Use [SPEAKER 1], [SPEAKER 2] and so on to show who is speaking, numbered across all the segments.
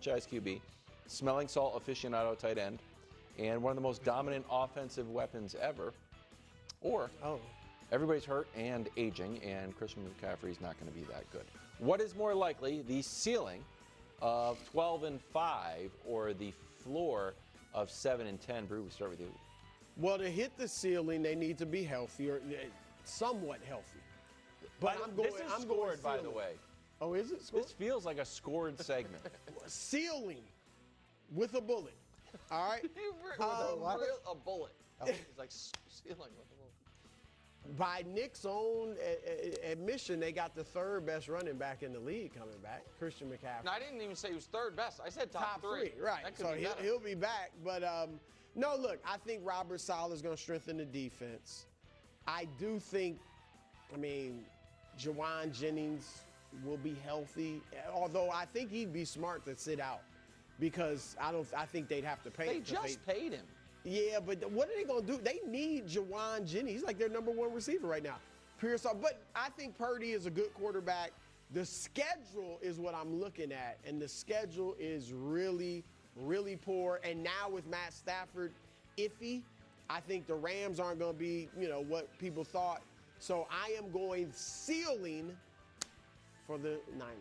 [SPEAKER 1] franchise QB, smelling salt aficionado tight end, and one of the most dominant offensive weapons ever. Or everybody's hurt and aging, and Christian McCaffrey's not going to be that good. What is more likely, the ceiling of 12-5 or the floor of 7-10? Brew, we start with you.
[SPEAKER 2] Well, to hit the ceiling, they need to be healthy or somewhat healthy. But
[SPEAKER 1] this is scored, by the way.
[SPEAKER 2] Oh, is it scored?
[SPEAKER 1] This feels like a scored segment.
[SPEAKER 2] Ceiling with a bullet. All right?
[SPEAKER 3] A bullet. It's like ceiling with a bullet.
[SPEAKER 2] By Nick's own admission, they got the third best running back in the league coming back, Christian McCaffrey.
[SPEAKER 3] No, I didn't even say he was third best. I said top three.
[SPEAKER 2] Right. So he'll be back. But, no, look, I think Robert Saleh is going to strengthen the defense. I do think, Jawan Jennings will be healthy, although I think he'd be smart to sit out because I think they'd have to pay him.
[SPEAKER 3] They just paid him.
[SPEAKER 2] Yeah, but what are they going to do? They need Jawan Jennings. He's like their number one receiver right now. But I think Purdy is a good quarterback. The schedule is what I'm looking at, and the schedule is really, really poor. And now with Matt Stafford iffy, I think the Rams aren't going to be, what people thought. So I am going ceiling for the Niners.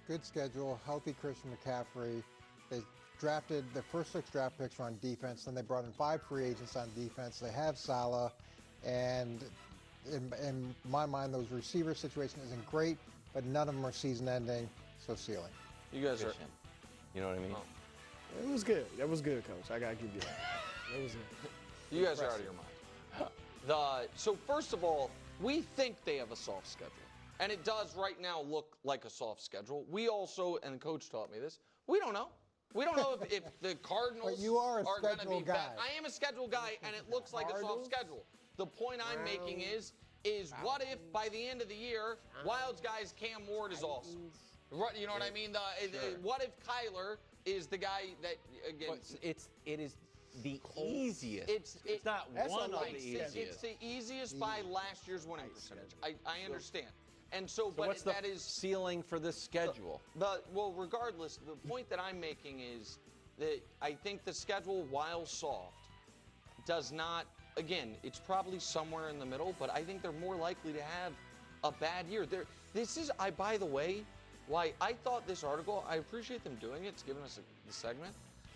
[SPEAKER 4] Good schedule, healthy Christian McCaffrey. They drafted the first 6 draft picks were on defense, then they brought in 5 free agents on defense. They have Salah, and in my mind, those receiver situation isn't great, but none of them are season-ending, so ceiling.
[SPEAKER 1] You guys are, you know what I mean?
[SPEAKER 2] It was good. That was good, Coach. I got to give you that. That was good.
[SPEAKER 3] You guys are out of your mind. So first of all, we think they have a soft schedule. And it does right now look like a soft schedule. We also, and the coach taught me this, we don't know. We don't know if the Cardinals
[SPEAKER 4] but you are
[SPEAKER 3] going to be
[SPEAKER 4] guy.
[SPEAKER 3] bad. I am a schedule guy, and it looks like a soft schedule. The point I'm making is what if by the end of the year, Wild's guy's Cam Ward is awesome? You know what I mean? What if Kyler is the guy that, again...
[SPEAKER 1] It is the easiest. It's not one of the easiest.
[SPEAKER 3] It's the easiest by last year's winning percentage. I understand. And so but
[SPEAKER 1] what's
[SPEAKER 3] that
[SPEAKER 1] the
[SPEAKER 3] is
[SPEAKER 1] ceiling for this schedule?
[SPEAKER 3] Well, regardless, the point that I'm making is that I think the schedule, while soft, does not, again, it's probably somewhere in the middle, but I think they're more likely to have a bad year. This is, by the way, why I thought this article, I appreciate them doing it, it's giving us the segment.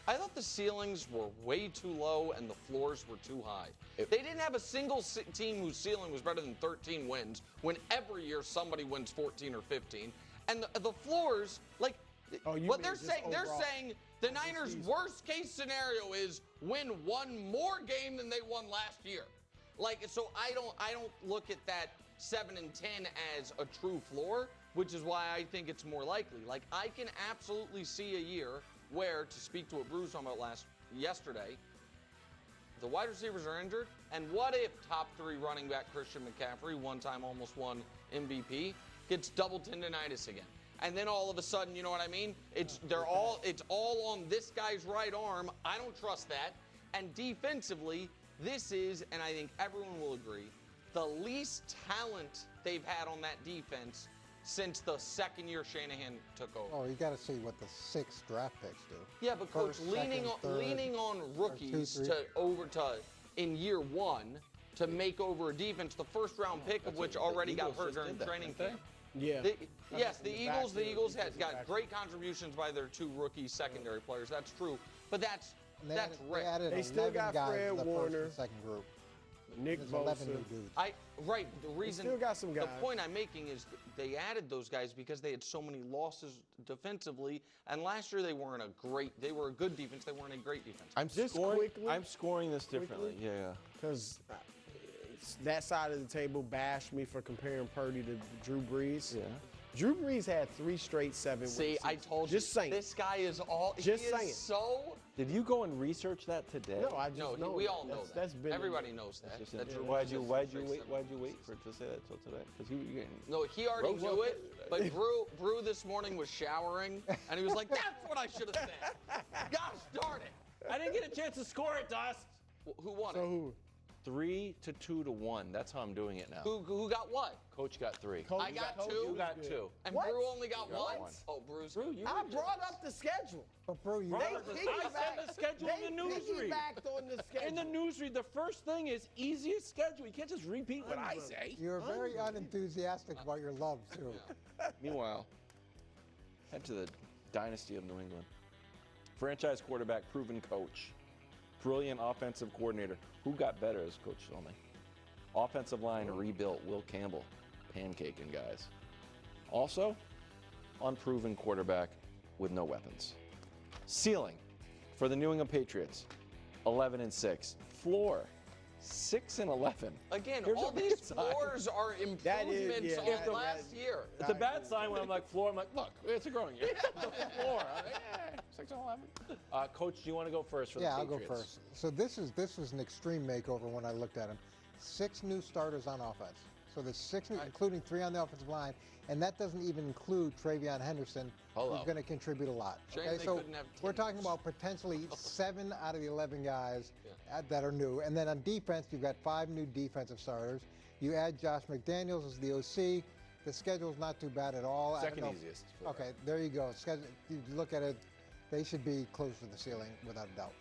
[SPEAKER 3] I thought the ceilings were way too low and the floors were too high. They didn't have a single team whose ceiling was better than 13 wins when every year somebody wins 14 or 15. And the floors, like, what they're saying the Niners' worst case scenario is win one more game than they won last year. Like, so I don't look at that 7-10 as a true floor, which is why I think it's more likely. Like, I can absolutely see a year where, to speak to what Brew was talking about yesterday, the wide receivers are injured, and what if top 3 running back Christian McCaffrey, one time almost won MVP, gets double tendonitis again? And then all of a sudden, you know what I mean? It's all on this guy's right arm. I don't trust that. And defensively, this is, and I think everyone will agree, the least talent they've had on that defense since the second year Shanahan took over.
[SPEAKER 4] Oh, you got to see what the 6 draft picks do.
[SPEAKER 3] Yeah, but Coach, leaning on rookies in year 1 to make over a defense, the first round pick of which already got hurt during training camp.
[SPEAKER 2] Yeah.
[SPEAKER 3] The Eagles got great contributions by their 2 rookie secondary players. That's true, but that's rare.
[SPEAKER 4] They
[SPEAKER 2] still got Fred Warner,
[SPEAKER 4] second group.
[SPEAKER 2] Nick Bosa.
[SPEAKER 3] The reason,
[SPEAKER 2] still got some guys.
[SPEAKER 3] The point I'm making is they added those guys because they had so many losses defensively, and last year they were a good defense. They weren't a great defense.
[SPEAKER 1] I'm scoring this differently. Yeah.
[SPEAKER 2] Because that side of the table bashed me for comparing Purdy to Drew Brees.
[SPEAKER 1] Yeah.
[SPEAKER 2] Drew Brees had 3 straight 7 wins.
[SPEAKER 3] See, I told you.
[SPEAKER 2] Just saying.
[SPEAKER 3] This guy is all.
[SPEAKER 2] Just saying.
[SPEAKER 3] So.
[SPEAKER 1] Did you go and research that today?
[SPEAKER 2] No, I just know.
[SPEAKER 3] We all know that.
[SPEAKER 2] That's been.
[SPEAKER 3] Everybody knows that.
[SPEAKER 1] Why'd you wait for it to say that till today? Because
[SPEAKER 3] he already knew it. But Brew this morning was showering, and he was like, "That's what I should have said." Gosh darn it!
[SPEAKER 1] I didn't get a chance to score it, Dust.
[SPEAKER 3] Who won
[SPEAKER 2] So
[SPEAKER 3] it?
[SPEAKER 2] who?
[SPEAKER 1] 3 to 2 to 1. That's how I'm doing it now.
[SPEAKER 3] Who got what?
[SPEAKER 1] Coach got 3.
[SPEAKER 3] I got 2.
[SPEAKER 1] You got 2.
[SPEAKER 3] And
[SPEAKER 2] What?
[SPEAKER 3] Brew only got
[SPEAKER 1] got
[SPEAKER 3] 1?
[SPEAKER 1] one.
[SPEAKER 3] Oh, Brew's.
[SPEAKER 1] Brew, you
[SPEAKER 2] I
[SPEAKER 1] were
[SPEAKER 2] brought up the schedule.
[SPEAKER 4] But bro, you
[SPEAKER 2] They
[SPEAKER 5] I said the schedule in the newsread.
[SPEAKER 2] piggybacked on the schedule.
[SPEAKER 5] In the newsread, the first thing is easiest schedule. You can't just repeat what I say.
[SPEAKER 4] you're very unenthusiastic about your loves too.
[SPEAKER 1] Meanwhile, head to the dynasty of New England. Franchise quarterback, proven coach. Brilliant offensive coordinator. Who got better, as Coach told me? Offensive line rebuilt. Will Campbell, pancaking guys. Also, unproven quarterback with no weapons. Ceiling for the New England Patriots, 11-6. Floor, 6-11.
[SPEAKER 3] Again,
[SPEAKER 1] Here's
[SPEAKER 3] all
[SPEAKER 1] a
[SPEAKER 3] these
[SPEAKER 1] bad sign.
[SPEAKER 3] floors are improvements
[SPEAKER 2] yeah,
[SPEAKER 3] on
[SPEAKER 2] that-
[SPEAKER 3] last year.
[SPEAKER 5] It's a bad sign when I'm like, floor, I'm like, look, it's a growing year. The floor. 6-11.
[SPEAKER 1] Coach, do you want to go first for the
[SPEAKER 4] Yeah, I'll go
[SPEAKER 1] Patriots?
[SPEAKER 4] first. So this was an extreme makeover when I looked at him. 6 new starters on offense. So there's 6 new, including 3 on the offensive line, and that doesn't even include Travion Henderson,
[SPEAKER 1] Hello.
[SPEAKER 4] who's going to contribute a lot.
[SPEAKER 3] Shame
[SPEAKER 4] Okay,
[SPEAKER 3] they
[SPEAKER 4] so
[SPEAKER 3] couldn't have
[SPEAKER 4] we're
[SPEAKER 3] teams.
[SPEAKER 4] talking about potentially 7 out of the 11 guys that are new, and then on defense you've got 5 new defensive starters. You add Josh McDaniels as the OC. The schedule's not too bad at all. I don't
[SPEAKER 1] Second
[SPEAKER 4] know-
[SPEAKER 1] easiest. for
[SPEAKER 4] Okay, there you go. Schedule, you look at it, they should be close to the ceiling without a doubt.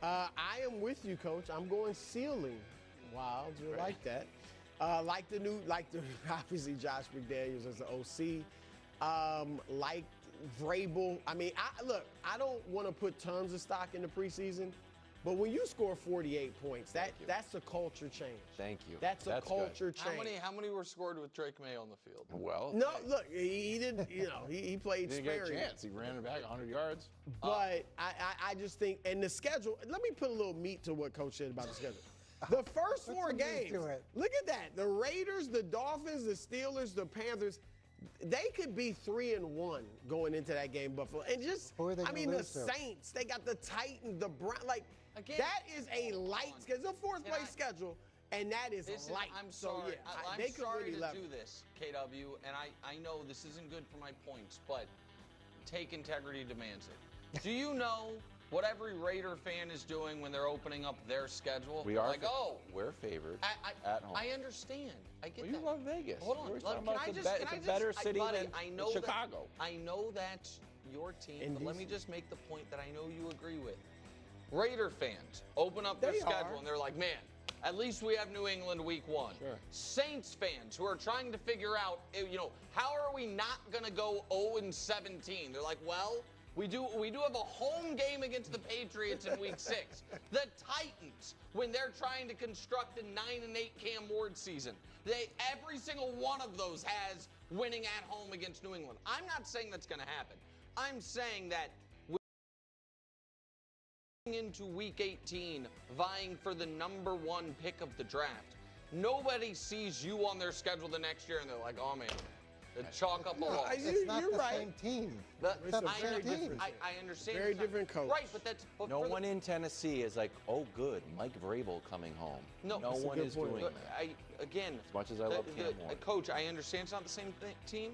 [SPEAKER 2] I am with you, Coach. I'm going ceiling. Wow, you like that? Like the obviously Josh McDaniels as the OC. Like Vrabel. I mean, I don't want to put tons of stock in the preseason, but when you score 48 points, that's a culture change.
[SPEAKER 1] Thank you.
[SPEAKER 2] That's a culture change.
[SPEAKER 3] How many were scored with Drake May on the field?
[SPEAKER 1] Well,
[SPEAKER 2] No, look, he didn't. He played
[SPEAKER 5] Didn't get a
[SPEAKER 2] sparingly.
[SPEAKER 5] chance. He ran it back 100 yards.
[SPEAKER 2] But I just think, and the schedule, let me put a little meat to what Coach said about the schedule. The first
[SPEAKER 4] Put
[SPEAKER 2] 4
[SPEAKER 4] some meat
[SPEAKER 2] games,
[SPEAKER 4] to it.
[SPEAKER 2] look at that. The Raiders, the Dolphins, the Steelers, the Panthers, they could be 3-1 going into that game, Buffalo. And just,
[SPEAKER 4] Who are they
[SPEAKER 2] I
[SPEAKER 4] gonna
[SPEAKER 2] mean, the
[SPEAKER 4] lose to?
[SPEAKER 2] Saints, they got the Titans, the Browns. Like,
[SPEAKER 3] Again,
[SPEAKER 2] that is a light schedule. It's a fourth
[SPEAKER 3] Can
[SPEAKER 2] place
[SPEAKER 3] I-
[SPEAKER 2] schedule, and that is light.
[SPEAKER 3] I'm sorry.
[SPEAKER 2] So, yeah,
[SPEAKER 3] I'm
[SPEAKER 2] they could
[SPEAKER 3] sorry
[SPEAKER 2] really
[SPEAKER 3] to
[SPEAKER 2] level.
[SPEAKER 3] do this, KW, and I know this isn't good for my points, but take integrity demands it. Do you know what every Raider fan is doing when they're opening up their schedule?
[SPEAKER 1] we
[SPEAKER 3] They're
[SPEAKER 1] are.
[SPEAKER 3] like, oh,
[SPEAKER 1] we're favored
[SPEAKER 3] I
[SPEAKER 1] at home.
[SPEAKER 3] I understand. I get
[SPEAKER 1] Well,
[SPEAKER 3] that.
[SPEAKER 1] you love Vegas.
[SPEAKER 3] Hold on.
[SPEAKER 1] We're
[SPEAKER 3] Look,
[SPEAKER 1] talking
[SPEAKER 3] can
[SPEAKER 1] about
[SPEAKER 3] I
[SPEAKER 1] it's a
[SPEAKER 3] just,
[SPEAKER 1] be-
[SPEAKER 3] can
[SPEAKER 1] it's
[SPEAKER 3] I
[SPEAKER 1] a
[SPEAKER 3] just,
[SPEAKER 1] better city
[SPEAKER 3] buddy,
[SPEAKER 1] than
[SPEAKER 3] I know
[SPEAKER 1] Chicago.
[SPEAKER 3] That, I know that's your team,
[SPEAKER 2] In
[SPEAKER 3] but let me
[SPEAKER 2] DC.
[SPEAKER 3] just make the point that I know you agree with. Raider fans open up their
[SPEAKER 2] They
[SPEAKER 3] schedule
[SPEAKER 2] are.
[SPEAKER 3] and they're like, man, at least we have New England week 1.
[SPEAKER 1] Sure.
[SPEAKER 3] Saints fans who are trying to figure out, how are we not going to go 0-17? They're like, well, we do have a home game against the Patriots in week 6. The Titans, when they're trying to construct a 9-8 Cam Ward season, every single one of those has winning at home against New England. I'm not saying that's going to happen. I'm saying that into week 18 vying for the number 1 pick of the draft, nobody sees you on their schedule the next year and they're like, oh man, they chalk up a loss.
[SPEAKER 4] It's not
[SPEAKER 2] You're
[SPEAKER 4] the
[SPEAKER 2] right.
[SPEAKER 4] same team.
[SPEAKER 3] But
[SPEAKER 2] It's a
[SPEAKER 3] I,
[SPEAKER 2] very
[SPEAKER 3] under-
[SPEAKER 2] different
[SPEAKER 3] I understand.
[SPEAKER 2] Very
[SPEAKER 3] it's not-
[SPEAKER 2] different coach.
[SPEAKER 3] Right, but
[SPEAKER 1] No
[SPEAKER 3] for the-
[SPEAKER 1] one in Tennessee is like, oh, good, Mike Vrabel coming home.
[SPEAKER 3] No,
[SPEAKER 1] no
[SPEAKER 3] that's a
[SPEAKER 1] one
[SPEAKER 2] good
[SPEAKER 1] is
[SPEAKER 2] point.
[SPEAKER 1] doing
[SPEAKER 3] Look,
[SPEAKER 1] that.
[SPEAKER 3] Again,
[SPEAKER 1] As much as I love Cam Ward.
[SPEAKER 3] Coach, I understand it's not the same team,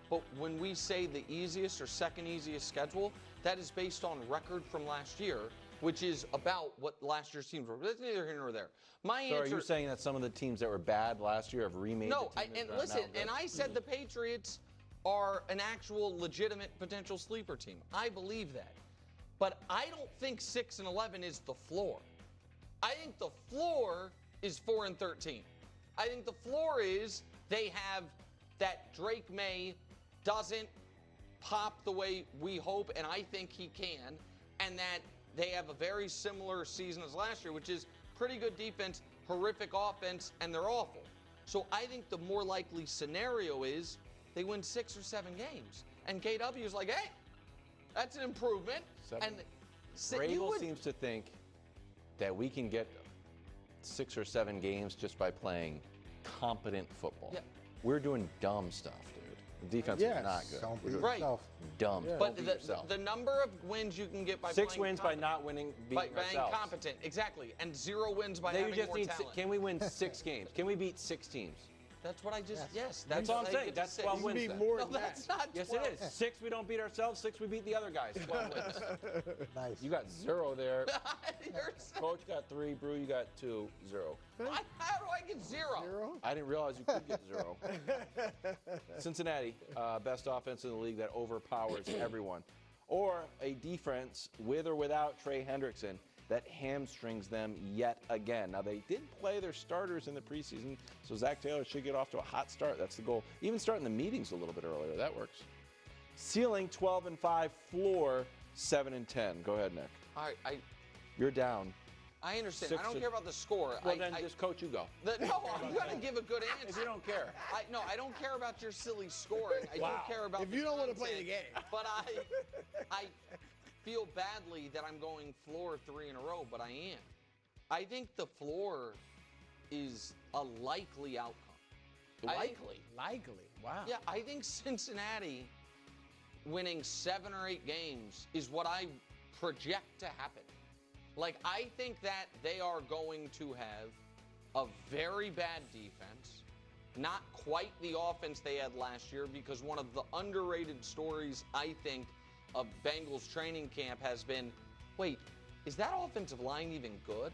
[SPEAKER 3] but when we say the easiest or second easiest schedule, that is based on record from last year, which is about what last year's teams were. But that's neither here nor there. My
[SPEAKER 1] So are
[SPEAKER 3] answer.
[SPEAKER 1] you saying that some of the teams that were bad last year have remade
[SPEAKER 3] No,
[SPEAKER 1] the team
[SPEAKER 3] and
[SPEAKER 1] that are
[SPEAKER 3] listen,
[SPEAKER 1] now good?
[SPEAKER 3] and I said the Patriots are an actual legitimate potential sleeper team. I believe that. But I don't think 6-11 is the floor. I think the floor is 4-13. I think the floor is they have that Drake May doesn't pop the way we hope, and I think he can, and that they have a very similar season as last year, which is pretty good defense, horrific offense, and they're awful. So I think the more likely scenario is they win 6 or 7 games. And KW is like, hey, that's an improvement.
[SPEAKER 1] Seven.
[SPEAKER 3] And
[SPEAKER 1] Vrabel seems to think that we can get 6 or 7 games just by playing competent football.
[SPEAKER 3] Yeah.
[SPEAKER 1] We're doing dumb stuff, dude. The defense
[SPEAKER 2] Yes.
[SPEAKER 1] is not good.
[SPEAKER 4] Don't
[SPEAKER 1] We're
[SPEAKER 4] beat
[SPEAKER 1] doing
[SPEAKER 3] Right.
[SPEAKER 4] yourself.
[SPEAKER 1] dumb.
[SPEAKER 2] Yeah.
[SPEAKER 3] But
[SPEAKER 1] Don't beat yourself.
[SPEAKER 3] the number of wins you can get by
[SPEAKER 1] 6
[SPEAKER 3] playing
[SPEAKER 1] wins by not winning,
[SPEAKER 3] by
[SPEAKER 1] beating
[SPEAKER 3] being
[SPEAKER 1] ourselves.
[SPEAKER 3] competent, exactly, and 0 wins by
[SPEAKER 1] They
[SPEAKER 3] having
[SPEAKER 1] just
[SPEAKER 3] more
[SPEAKER 1] need.
[SPEAKER 3] talent.
[SPEAKER 1] Can we win 6 games? Can we beat 6 teams?
[SPEAKER 3] That's what I just, yes.
[SPEAKER 1] That's all I'm
[SPEAKER 3] I
[SPEAKER 1] saying.
[SPEAKER 3] get
[SPEAKER 1] That's
[SPEAKER 3] to
[SPEAKER 1] 12
[SPEAKER 3] six.
[SPEAKER 1] wins.
[SPEAKER 2] Be
[SPEAKER 1] then.
[SPEAKER 2] more
[SPEAKER 3] No,
[SPEAKER 2] than that.
[SPEAKER 3] that's not 12.
[SPEAKER 1] Yes, it is. 6 we don't beat ourselves. 6 we beat the other guys. 12 wins.
[SPEAKER 4] Nice.
[SPEAKER 1] You got 0 there.
[SPEAKER 3] You're so-
[SPEAKER 1] Coach got 3. Brew, you got 2. 0.
[SPEAKER 3] How do I get 0?
[SPEAKER 2] Zero?
[SPEAKER 1] I didn't realize you could get 0. Cincinnati, best offense in the league that overpowers everyone. Or a defense with or without Trey Hendrickson that hamstrings them yet again. Now, they did play their starters in the preseason, so Zach Taylor should get off to a hot start. That's the goal. Even starting the meetings a little bit earlier. That works. Ceiling 12-5, floor 7-10. Go ahead, Nick.
[SPEAKER 3] All right,
[SPEAKER 1] You're down.
[SPEAKER 3] I understand.
[SPEAKER 1] 6
[SPEAKER 3] I don't
[SPEAKER 1] to-
[SPEAKER 3] care about the score.
[SPEAKER 1] Well, then just coach, you go.
[SPEAKER 3] No, I'm going to give a good
[SPEAKER 1] If
[SPEAKER 3] answer.
[SPEAKER 1] you don't care.
[SPEAKER 3] I don't care about your silly scoring. I don't care about
[SPEAKER 2] If
[SPEAKER 3] the
[SPEAKER 2] you don't want to play
[SPEAKER 3] content,
[SPEAKER 2] the game.
[SPEAKER 3] But I feel badly that I'm going floor 3 in a row, but I am. I think the floor is a likely outcome.
[SPEAKER 5] Likely. Wow.
[SPEAKER 3] Yeah, I think Cincinnati winning 7 or 8 games is what I project to happen. Like, I think that they are going to have a very bad defense, not quite the offense they had last year, because one of the underrated stories, I think, of Bengals training camp has been, wait, is that offensive line even good?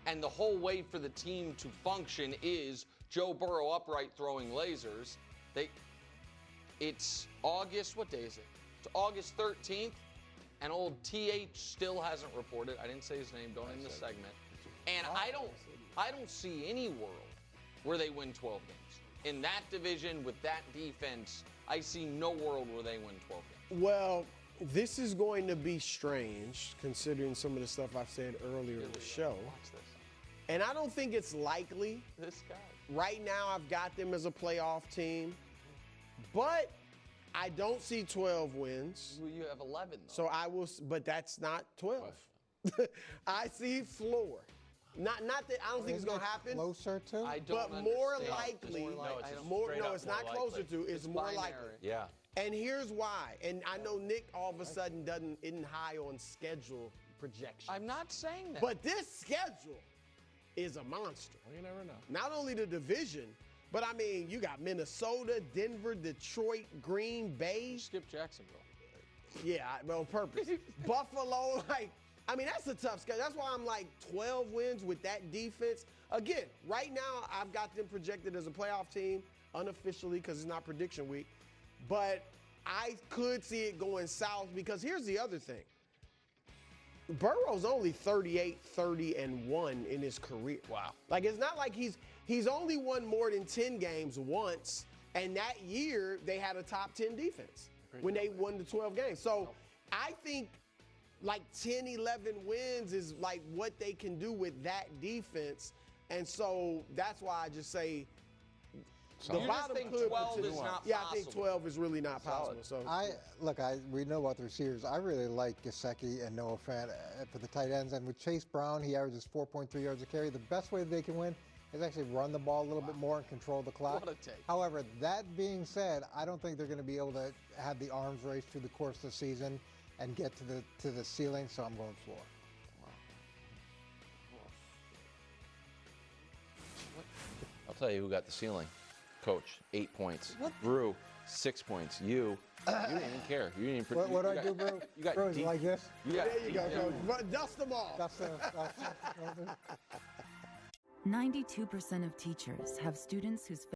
[SPEAKER 3] And the whole way for the team to function is Joe Burrow upright throwing lasers. It's August, what day is it? It's August 13th, and old TH still hasn't reported. I didn't say his name, don't end the segment. And I don't see any world where they win 12 games. In that division with that defense, I see no world where they win 12 games.
[SPEAKER 2] Well, this is going to be strange considering some of the stuff I've said earlier in the show.
[SPEAKER 3] Watch this.
[SPEAKER 2] And I don't think it's likely.
[SPEAKER 3] This guy.
[SPEAKER 2] Right now, I've got them as a playoff team. But I don't see 12 wins.
[SPEAKER 3] Well, you have 11, though.
[SPEAKER 2] So I will, but that's not 12. I see floor. Not that I don't think it's going to happen.
[SPEAKER 4] Closer to?
[SPEAKER 3] I don't
[SPEAKER 2] But more
[SPEAKER 3] understand.
[SPEAKER 2] likely,
[SPEAKER 3] It's more
[SPEAKER 1] No,
[SPEAKER 3] like-
[SPEAKER 1] it's
[SPEAKER 3] I don't-
[SPEAKER 2] more,
[SPEAKER 1] straight
[SPEAKER 2] no,
[SPEAKER 1] up
[SPEAKER 2] it's
[SPEAKER 1] more
[SPEAKER 2] not
[SPEAKER 1] likely.
[SPEAKER 2] closer to, it's more
[SPEAKER 3] binary.
[SPEAKER 2] likely.
[SPEAKER 1] Yeah.
[SPEAKER 2] And here's why. And I know Nick all of a sudden isn't high on schedule projections.
[SPEAKER 3] I'm not saying that.
[SPEAKER 2] But this schedule is a monster.
[SPEAKER 1] Well, you never know.
[SPEAKER 2] Not only the division, but I mean, you got Minnesota, Denver, Detroit, Green Bay.
[SPEAKER 3] Skip Jacksonville.
[SPEAKER 2] Yeah, on purpose. Buffalo, I mean, that's a tough schedule. That's why I'm like 12 wins with that defense. Again, right now, I've got them projected as a playoff team unofficially because it's not prediction week. But I could see it going south because here's the other thing. Burrow's only 38-30-1 in his career.
[SPEAKER 1] Wow.
[SPEAKER 2] Like, it's not like he's only won more than 10 games once, and that year they had a top 10 defense when they won the 12 games. So I think like 10, 11 wins is like what they can do with that defense. And so that's why I just say the
[SPEAKER 3] You just
[SPEAKER 2] bottom
[SPEAKER 3] think
[SPEAKER 2] could
[SPEAKER 3] 12 is
[SPEAKER 2] potentially-
[SPEAKER 3] not
[SPEAKER 2] Yeah, I think
[SPEAKER 3] possible.
[SPEAKER 2] 12 is really not possible. So
[SPEAKER 4] We know about the receivers. I really like Gesicki and Noah Fant for the tight ends. And with Chase Brown, he averages 4.3 yards a carry. The best way they can win is actually run the ball a little bit more and control the clock.
[SPEAKER 3] What a take.
[SPEAKER 4] However, that being said, I don't think they're going to be able to have the arms race through the course of the season and get to the ceiling, so I'm going floor.
[SPEAKER 1] I'll tell you who got the ceiling. Coach, 8 points. Brew, 6 points. You didn't even care. You didn't even.
[SPEAKER 4] What do I do, bro?
[SPEAKER 1] You got
[SPEAKER 4] Bro, is it
[SPEAKER 1] deep-
[SPEAKER 4] like this?
[SPEAKER 1] You got
[SPEAKER 2] there you go,
[SPEAKER 1] deep-
[SPEAKER 2] Coach. But dust them all.
[SPEAKER 4] That's
[SPEAKER 6] 92% of teachers have students whose